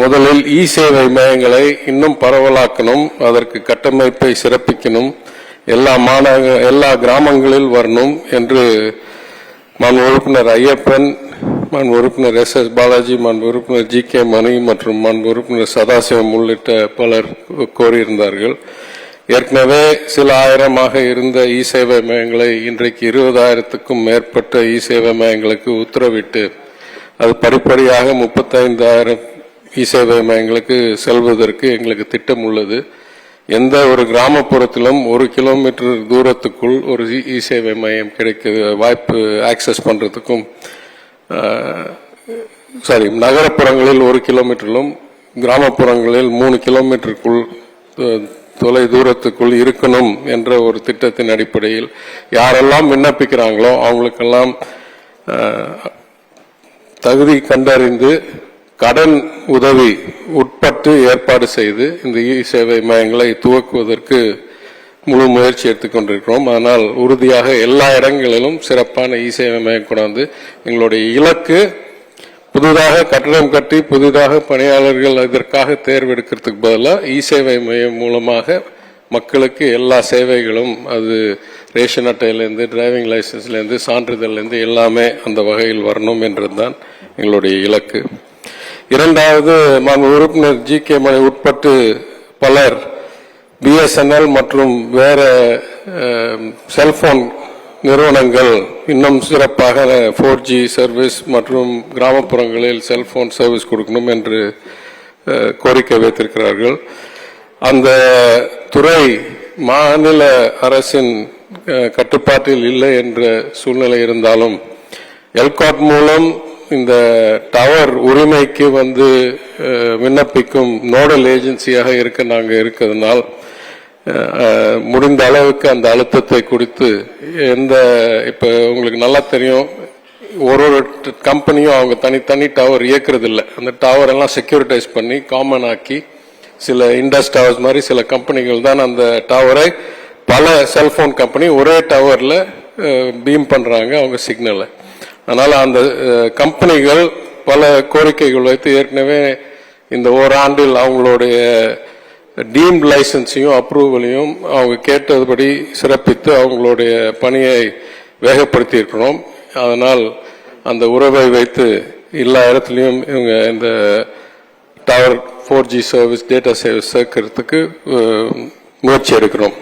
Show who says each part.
Speaker 1: முதலில் சேவை மையங்களை இன்னும் பரவலாக்கணும், அதற்கு கட்டமைப்பை சிறப்பிக்கணும், எல்லா கிராமங்களில் வரணும் என்று மாண்பு உறுப்பினர் ஐயப்பன், மாண்பு உறுப்பினர் SS பாலாஜி, மாண்பு உறுப்பினர் GK மணி மற்றும் மாண்பு உறுப்பினர் சதாசிவம் உள்ளிட்ட பலர் கோரியிருந்தார்கள். ஏற்கனவே சில ஆயிரமாக இருந்த சேவை மையங்களை இன்றைக்கு 20,000க்கும் மேற்பட்ட சேவை மையங்களுக்கு உத்தரவிட்டு அது படிப்படியாக 35,000 சேவை மையங்களுக்கு செல்வதற்கு எங்களுக்கு திட்டம் உள்ளது. எந்த ஒரு கிராமப்புறத்திலும் 1 கிலோமீட்டர் தூரத்துக்குள் ஒரு சேவை மையம் கிடைக்க வாய்ப்பு ஆக்சஸ் பண்றதுக்கும் நகரப்புறங்களில் 1 கிலோமீட்டரிலும் கிராமப்புறங்களில் 3 கிலோமீட்டருக்குள் தொலை தூரத்துக்குள் இருக்கணும் என்ற ஒரு திட்டத்தின் அடிப்படையில் யாரெல்லாம் விண்ணப்பிக்கிறாங்களோ அவங்களுக்கெல்லாம் தகுதி கண்டறிந்து கடன் உதவி உட்பட்டு ஏற்பாடு செய்து இந்த சேவை மையங்களை துவக்குவதற்கு முழு முயற்சி எடுத்துக்கொண்டிருக்கிறோம். ஆனால் உறுதியாக எல்லா இடங்களிலும் சிறப்பான சேவை மையம் கொண்டாந்து எங்களுடைய இலக்கு புதிதாக கட்டணம் கட்டி புதிதாக பணியாளர்கள் இதற்காக தேர்வெடுக்கிறதுக்கு பதிலாக சேவை மையம் மூலமாக மக்களுக்கு எல்லா சேவைகளும், அது ரேஷன் அட்டையிலேருந்து டிரைவிங் லைசன்ஸ்லேருந்து சான்றிதழ்லேருந்து எல்லாமே அந்த வகையில் வரணும் என்றதுதான் எங்களுடைய இலக்கு. இரண்டாவது, மாண்பு உறுப்பினர் GK மணி உட்பட்டு பலர் BSNL மற்றும் வேற செல்போன் நிறுவனங்கள் இன்னும் சிறப்பாக 4G சர்வீஸ் மற்றும் கிராமப்புறங்களில் செல்போன் சர்வீஸ் கொடுக்கணும் என்று கோரிக்கை வைத்திருக்கிறார்கள். அந்த துறை மாநில அரசின் கட்டுப்பாட்டில் இல்லை என்ற சூழ்நிலை இருந்தாலும் எல்காட் மூலம் இந்த டவர் உரிமைக்கு விண்ணப்பிக்கும் நோடல் ஏஜென்சியாக நாங்கள் இருக்கிறதுனால் முடிந்த அளவுக்கு அந்த அழுத்தத்தை கொடுத்து இப்ப உங்களுக்கு நல்லா தெரியும், ஒரு கம்பெனியும் அவங்க தனித்தனி டவர் இயக்குறது இல்லை. அந்த டவர் எல்லாம் செக்யூரிட்டைஸ் பண்ணி காமன் ஆக்கி சில இண்டஸ் டவர்ஸ் மாதிரி சில கம்பெனிகள் தான் அந்த டவரை பல செல்போன் கம்பெனி ஒரே டவர்ல பீம் பண்றாங்க அவங்க சிக்னலை. அதனால அந்த கம்பெனிகள் பல கோரிக்கைகள் வைத்து ஏற்கனவே இந்த ஓராண்டில் அவங்களுடைய டீம்ட் லைசன்ஸையும் அப்ரூவலையும் அவங்க கேட்டதுபடி சிறப்பித்து அவங்களுடைய பணியை வேகப்படுத்தி இருக்கிறோம். அதனால் அந்த உறவை வைத்து எல்லா இடத்துலையும் இவங்க இந்த tower 4G service data service சேர்க்கறதுக்கு முயற்சி எடுக்கிறோம்.